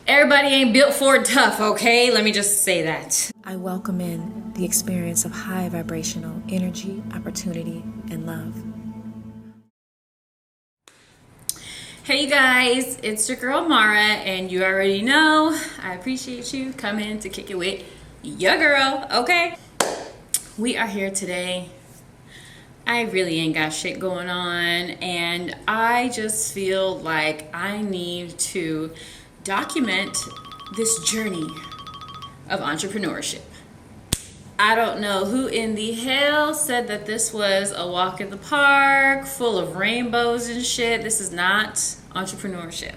Everybody ain't built for it tough, okay? Let me just say that. I welcome in the experience of high vibrational energy, opportunity, and love. Hey you guys, it's your girl Maura, and you already know I appreciate you coming to kick it with your girl, okay? We are here today. I really ain't got shit going on, and I just feel like I need to document this journey of entrepreneurship. I don't know who in the hell said that this was a walk in the park full of rainbows and shit. This is not entrepreneurship.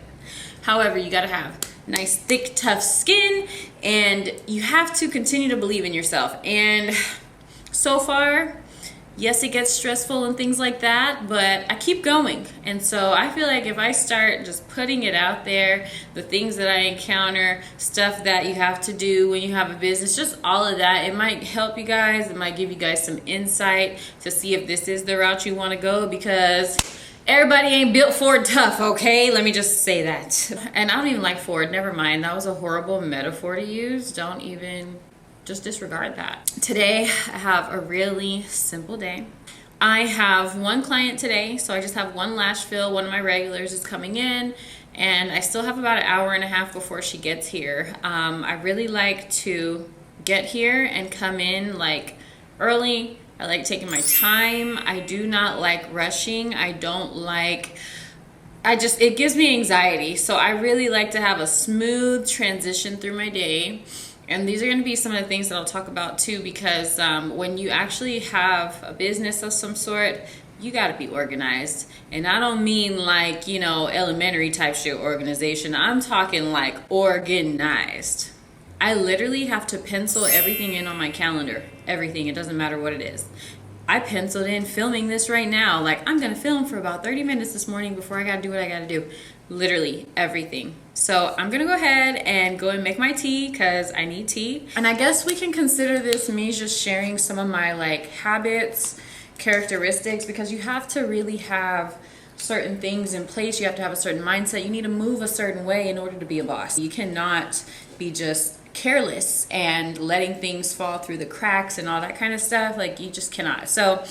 However, you gotta have nice, thick, tough skin, and you have to continue to believe in yourself. And so far, yes, it gets stressful and things like that, but I keep going. And so I feel like if I start just putting it out there, the things that I encounter, stuff that you have to do when you have a business, just all of that, it might help you guys. It might give you guys some insight to see if this is the route you want to go, because everybody ain't built for it tough, okay? Let me just say that. And I don't even like Ford. Never mind. That was a horrible metaphor to use. Don't even... just disregard that. Today, I have a really simple day. I have one client today, so I just have one lash fill. One of my regulars is coming in, and I still have about an hour and a half before she gets here. I really like to get here and come in like early. I like taking my time. I do not like rushing. I don't like... it gives me anxiety. So I really like to have a smooth transition through my day. And these are going to be some of the things that I'll talk about too, because when you actually have a business of some sort, you got to be organized. And I don't mean like, you know, elementary type shit organization. I'm talking like organized. I literally have to pencil everything in on my calendar. Everything. It doesn't matter what it is. I penciled in filming this right now. Like, I'm going to film for about 30 minutes this morning before I got to do what I got to do. Literally everything. So I'm going to go ahead and go and make my tea because I need tea. And I guess we can consider this me just sharing some of my like habits, characteristics, because you have to really have certain things in place. You have to have a certain mindset. You need to move a certain way in order to be a boss. You cannot be just careless and letting things fall through the cracks and all that kind of stuff. Like, you just cannot. So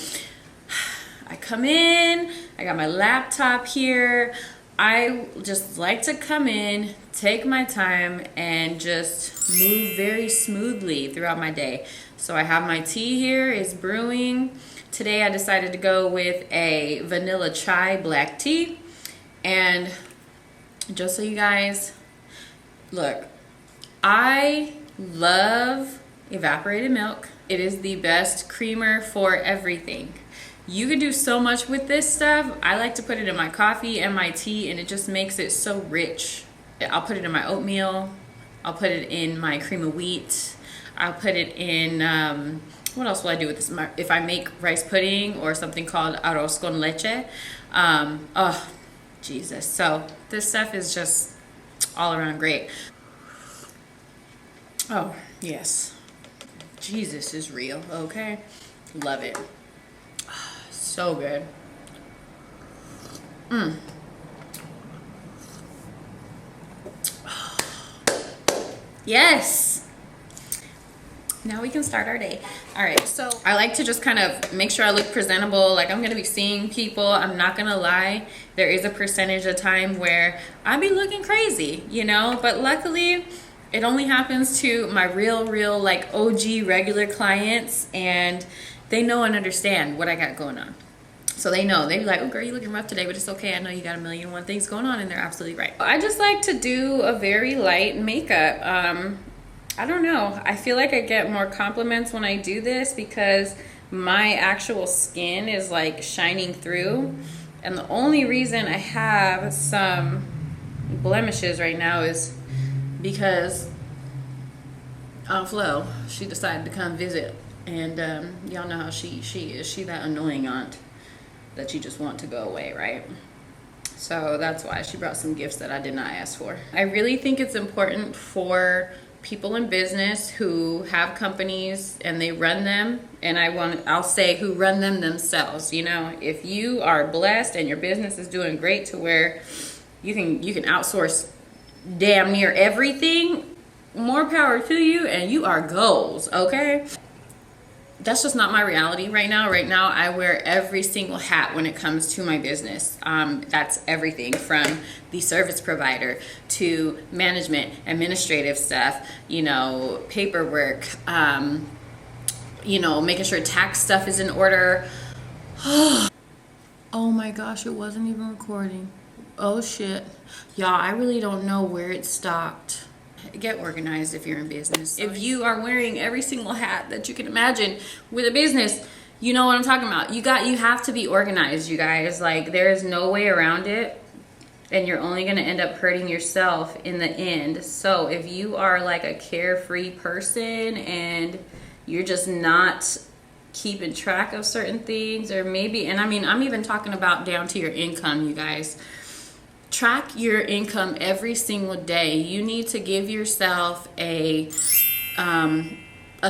I come in, I got my laptop here. I just like to come in, take my time, and just move very smoothly throughout my day. So I have my tea here, it's brewing. Today I decided to go with a vanilla chai black tea. And just so you guys, look, I love evaporated milk. It is the best creamer for everything. You can do so much with this stuff. I like to put it in my coffee and my tea, and it just makes it so rich. I'll put it in my oatmeal. I'll put it in my cream of wheat. I'll put it in, what else will I do with this? If I make rice pudding or something called arroz con leche. Oh, Jesus. So this stuff is just all around great. Oh, yes. Jesus is real, okay? Love it. So good. Yes. Now we can start our day. All right, so I like to just kind of make sure I look presentable. Like, I'm gonna be seeing people. I'm not gonna lie. There is a percentage of time where I be looking crazy, you know? But luckily, it only happens to my real like OG regular clients, and they know and understand what I got going on. So they know. They be like, oh girl, you looking rough today, but it's okay. I know you got a million and one things going on, and they're absolutely right. I just like to do a very light makeup. I don't know. I feel like I get more compliments when I do this because my actual skin is like shining through. And the only reason I have some blemishes right now is because Aunt Flo, she decided to come visit. And y'all know how she is. She that annoying aunt that you just want to go away, right? So that's why she brought some gifts that I did not ask for. I really think it's important for people in business who have companies and they run them, and I'll say who run them themselves. You know, if you are blessed and your business is doing great to where you can outsource damn near everything, more power to you, and you are goals, okay? That's just not my reality right now. Right now, I wear every single hat when it comes to my business. That's everything from the service provider to management, administrative stuff, you know, paperwork, you know, making sure tax stuff is in order. Oh my gosh, it wasn't even recording. Oh shit. Y'all, I really don't know where it stopped. Get organized if you're in business. If you are wearing every single hat that you can imagine with a business, you know what I'm talking about. You have to be organized, you guys. Like, there is no way around it, and you're only going to end up hurting yourself in the end. So if you are like a carefree person and you're just not keeping track of certain things, or maybe, and I mean, I'm even talking about down to your income, you guys. Track your income every single day. You need to give yourself a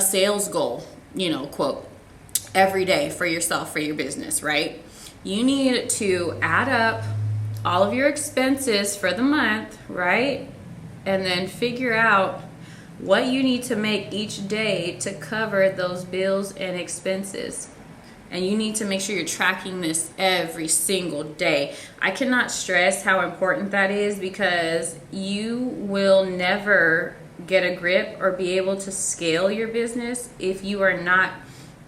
sales goal, you know, quote, every day for yourself, for your business, right? You need to add up all of your expenses for the month, right? And then figure out what you need to make each day to cover those bills and expenses. And you need to make sure you're tracking this every single day. I cannot stress how important that is, because you will never get a grip or be able to scale your business if you are not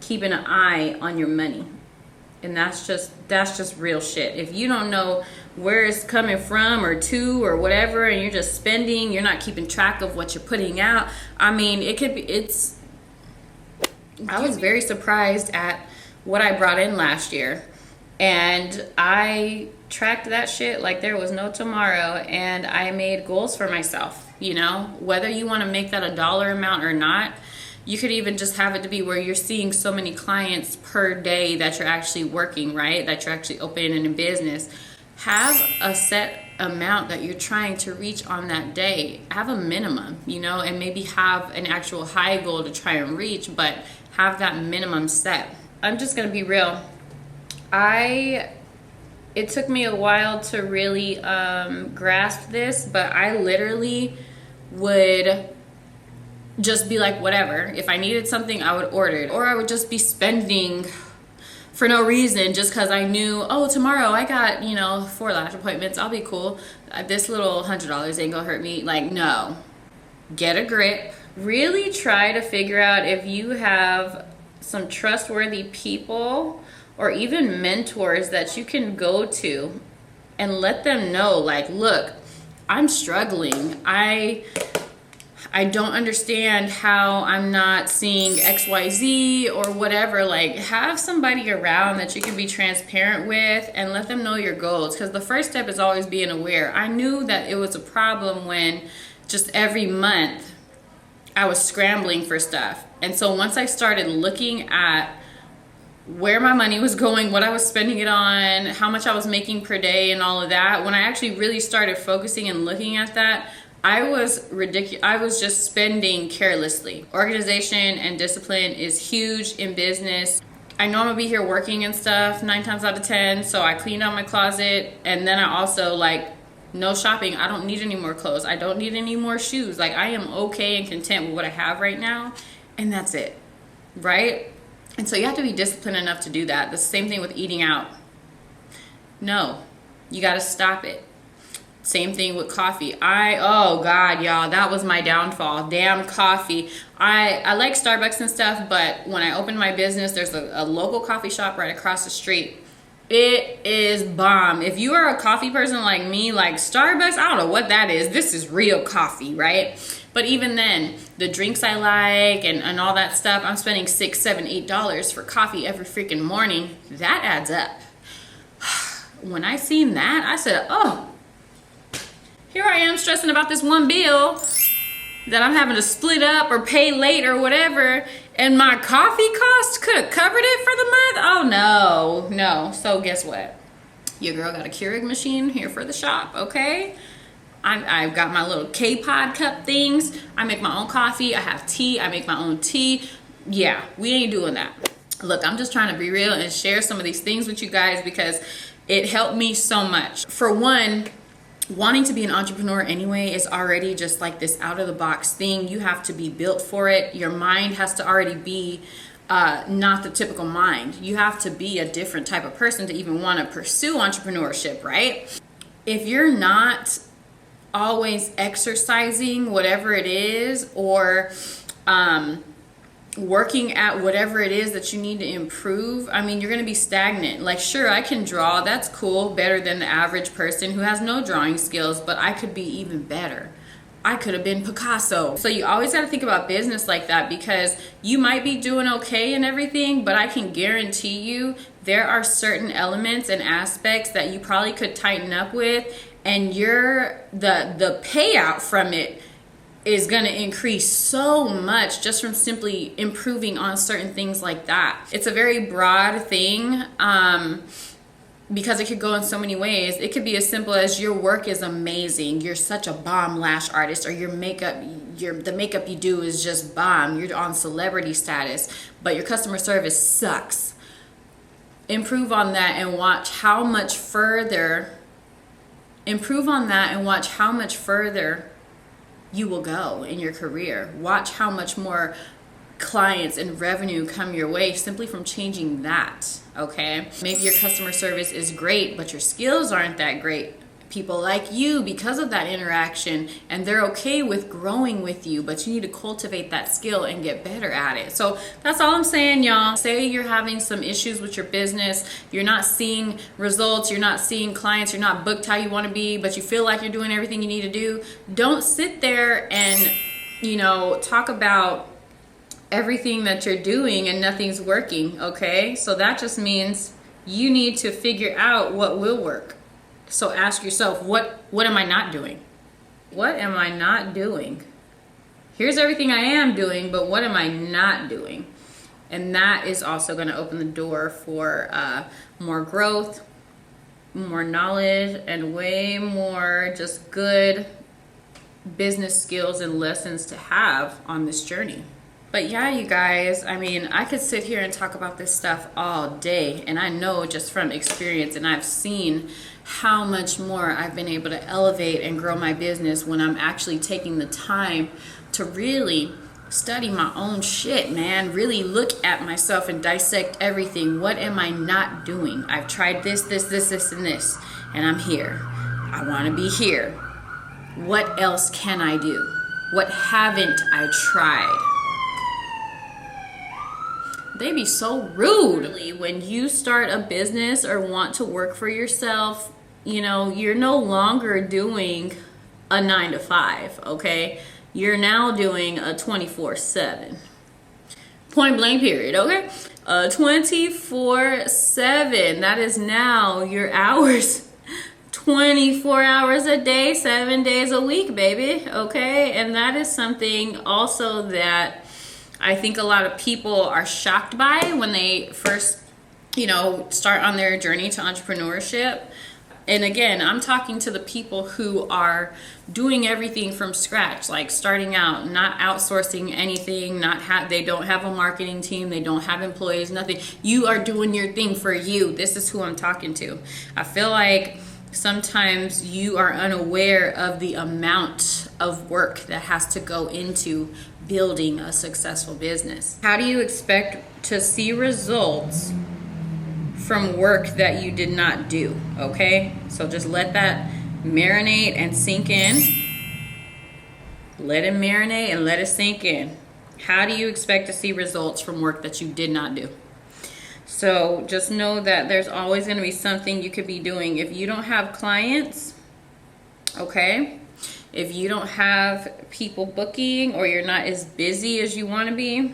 keeping an eye on your money. And that's just real shit. If you don't know where it's coming from or to or whatever, and you're just spending, you're not keeping track of what you're putting out. I mean, I was very surprised at what I brought in last year, and I tracked that shit like there was no tomorrow, and I made goals for myself. You know, whether you want to make that a dollar amount or not, you could even just have it to be where you're seeing so many clients per day that you're actually working, right? That you're actually opening a business. Have a set amount that you're trying to reach on that day. Have a minimum, you know, and maybe have an actual high goal to try and reach, but have that minimum set. I'm just gonna be real. It took me a while to really grasp this, but I literally would just be like, whatever. If I needed something, I would order it, or I would just be spending for no reason just because I knew, oh, tomorrow I got, you know, 4 lash appointments. I'll be cool. This little $100 ain't gonna hurt me. Like, no. Get a grip. Really try to figure out if you have some trustworthy people or even mentors that you can go to and let them know, like, look, I'm struggling. I don't understand how I'm not seeing XYZ or whatever. Like, have somebody around that you can be transparent with and let them know your goals, because the first step is always being aware. I knew that it was a problem when just every month I was scrambling for stuff. And so once I started looking at where my money was going, what I was spending it on, how much I was making per day and all of that, when I actually really started focusing and looking at that, I was just spending carelessly. Organization and discipline is huge in business. I know I'm gonna be here working and stuff 9 times out of 10, so I cleaned out my closet, and then I also, like, no shopping. I don't need any more clothes. I don't need any more shoes. Like, I am okay and content with what I have right now, and that's it, right? And so you have to be disciplined enough to do that. The same thing with eating out. No, you gotta stop it. Same thing with coffee. Oh God, y'all, that was my downfall. Damn coffee. I like Starbucks and stuff, but when I opened my business, there's a local coffee shop right across the street. It is bomb. If you are a coffee person like me, like Starbucks, I don't know what that is. This is real coffee, right? But even then, the drinks I like and all that stuff, I'm spending $6, $7, $8 for coffee every freaking morning. That adds up. When I seen that, I said, oh, here I am stressing about this one bill that I'm having to split up or pay late or whatever, and my coffee cost could have covered it for the month? Oh no. So guess what? Your girl got a Keurig machine here for the shop, okay? I've got my little K-Pod cup things. I make my own coffee. I have tea. I make my own tea. Yeah, we ain't doing that. Look, I'm just trying to be real and share some of these things with you guys because it helped me so much. For one, wanting to be an entrepreneur anyway is already just like this out of the box thing. You have to be built for it. Your mind has to already be not the typical mind. You have to be a different type of person to even want to pursue entrepreneurship, right? If you're not always exercising whatever it is, or working at whatever it is that you need to improve, I mean, you're going to be stagnant. Like, sure, I can draw. That's cool. Better than the average person who has no drawing skills, but I could be even better. I could have been Picasso. So you always got to think about business like that, because you might be doing okay and everything, but I can guarantee you there are certain elements and aspects that you probably could tighten up with, and the payout from it is going to increase so much just from simply improving on certain things like that. It's a very broad thing, because it could go in so many ways. It could be as simple as your work is amazing. You're such a bomb lash artist, or your makeup, the makeup you do is just bomb. You're on celebrity status, but your customer service sucks. Improve on that and watch how much further you will go in your career. Watch how much more clients and revenue come your way simply from changing that, okay? Maybe your customer service is great, but your skills aren't that great. People like you because of that interaction, and they're okay with growing with you, but you need to cultivate that skill and get better at it. So that's all I'm saying, y'all. Say you're having some issues with your business, you're not seeing results, you're not seeing clients, you're not booked how you want to be, but you feel like you're doing everything you need to do. Don't sit there and, talk about everything that you're doing and nothing's working, okay? So that just means you need to figure out what will work. So ask yourself, what am I not doing? What am I not doing? Here's everything I am doing, but what am I not doing? And that is also going to open the door for more growth, more knowledge, and way more just good business skills and lessons to have on this journey. But yeah, you guys, I mean, I could sit here and talk about this stuff all day, and I know just from experience, and I've seen how much more I've been able to elevate and grow my business when I'm actually taking the time to really study my own shit, man. Really look at myself and dissect everything. What am I not doing? I've tried this, and this, and I'm here. I want to be here. What else can I do? What haven't I tried? They be so rude. When you start a business or want to work for yourself, you're no longer doing a 9-to-5, okay? You're now doing a 24/7. Point blank period, okay? 24/7. That is now your hours. 24 hours a day, 7 days a week, baby, okay? And that is something also that I think a lot of people are shocked by when they first, start on their journey to entrepreneurship. And again, I'm talking to the people who are doing everything from scratch, like starting out, not outsourcing anything, they don't have a marketing team, they don't have employees, nothing. You are doing your thing for you. This is who I'm talking to. I feel like sometimes you are unaware of the amount of work that has to go into building a successful business. How do you expect to see results from work that you did not do? Okay, so just let that marinate and sink in. Let it marinate and let it sink in. How do you expect to see results from work that you did not do? So just know that there's always going to be something you could be doing. If you don't have clients, okay, if you don't have people booking, or you're not as busy as you want to be,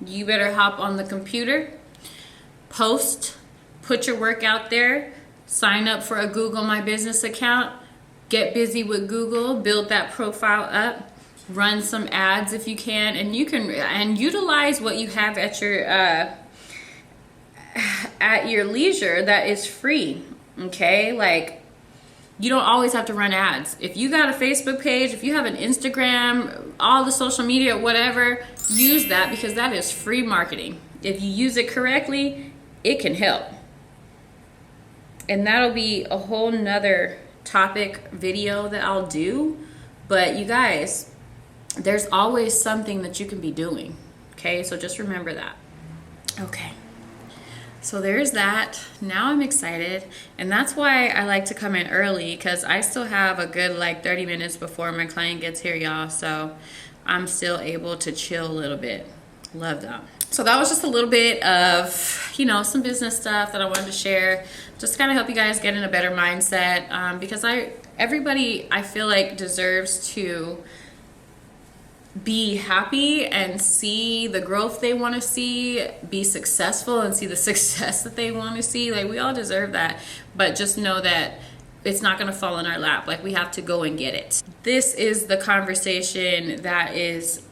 you better hop on the computer, post, put your work out there, sign up for a Google My Business account, get busy with Google, build that profile up, run some ads if you can, and utilize what you have at your leisure that is free, okay? Like, you don't always have to run ads. If you got a Facebook page, if you have an Instagram, all the social media, whatever, use that, because that is free marketing. If you use it correctly, it can help. And that'll be a whole nother topic video that I'll do, but you guys, there's always something that you can be doing. Okay, so just remember that. Okay, so there's that. Now I'm excited, and that's why I like to come in early, because I still have a good like 30 minutes before my client gets here, y'all. So I'm still able to chill a little bit. Love that. So that was just a little bit of, you know, some business stuff that I wanted to share, just to kind of help you guys get in a better mindset, because everybody I feel like deserves to be happy and see the growth they want to see, be successful and see the success that they want to see. Like, we all deserve that, but just know that it's not going to fall in our lap. Like, we have to go and get it. This is the conversation that is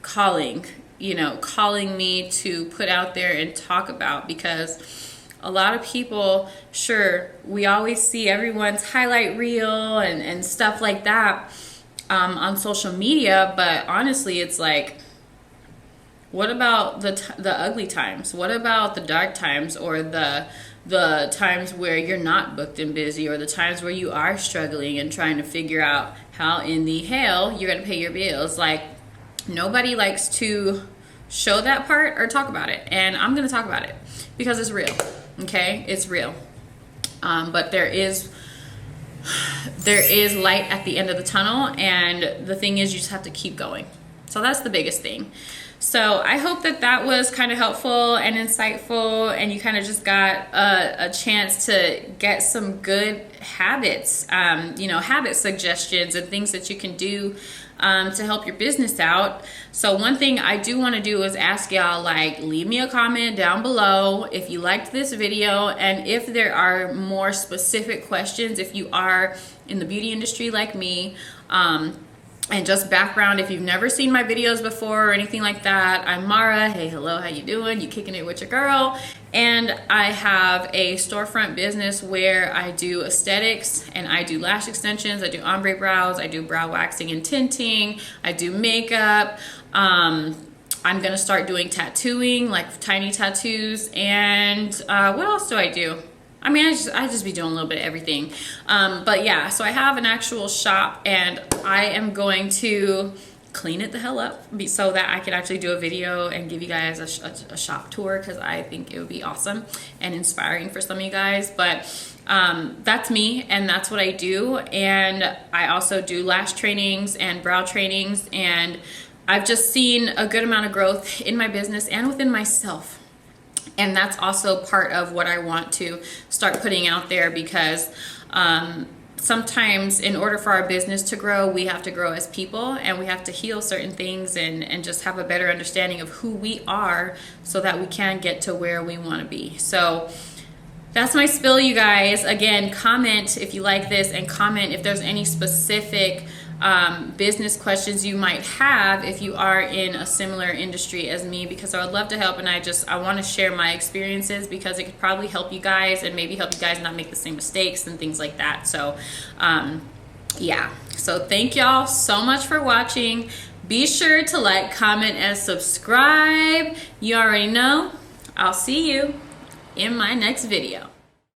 calling me to put out there and talk about, because a lot of people, sure, we always see everyone's highlight reel and stuff like that on social media, but honestly, it's like, what about the ugly times? What about the dark times, or the times where you're not booked and busy, or the times where you are struggling and trying to figure out how in the hell you're going to pay your bills? Like, nobody likes to show that part or talk about it, and I'm going to talk about it because it's real. Okay, it's real. But there is light at the end of the tunnel, and the thing is, you just have to keep going. So that's the biggest thing. So I hope that was kind of helpful and insightful, and you kind of just got a chance to get some good habits, habit suggestions and things that you can do to help your business out. So one thing I do want to do is ask y'all, like, leave me a comment down below if you liked this video, and if there are more specific questions, if you are in the beauty industry like me, and just background, if you've never seen my videos before or anything like that. I'm Maura. Hey, hello, how you doing? You kicking it with your girl? And I have a storefront business where I do aesthetics, and I do lash extensions, I do ombre brows, I do brow waxing and tinting, I do makeup. I'm gonna start doing tattooing, like tiny tattoos, and what else do I do? I mean, I just be doing a little bit of everything. But yeah, so I have an actual shop, and I am going to clean it the hell up so that I can actually do a video and give you guys a shop tour, because I think it would be awesome and inspiring for some of you guys. But that's me, and that's what I do. And I also do lash trainings and brow trainings, and I've just seen a good amount of growth in my business and within myself. And that's also part of what I want to start putting out there, because sometimes in order for our business to grow, we have to grow as people, and we have to heal certain things and just have a better understanding of who we are, so that we can get to where we want to be. So that's my spill, you guys. Again, comment if you like this, and comment if there's any specific business questions you might have if you are in a similar industry as me, because I would love to help, and I want to share my experiences, because it could probably help you guys and maybe help you guys not make the same mistakes and things like that. So yeah, so thank y'all so much for watching. Be sure to like, comment, and subscribe. You already know. I'll see you in my next video.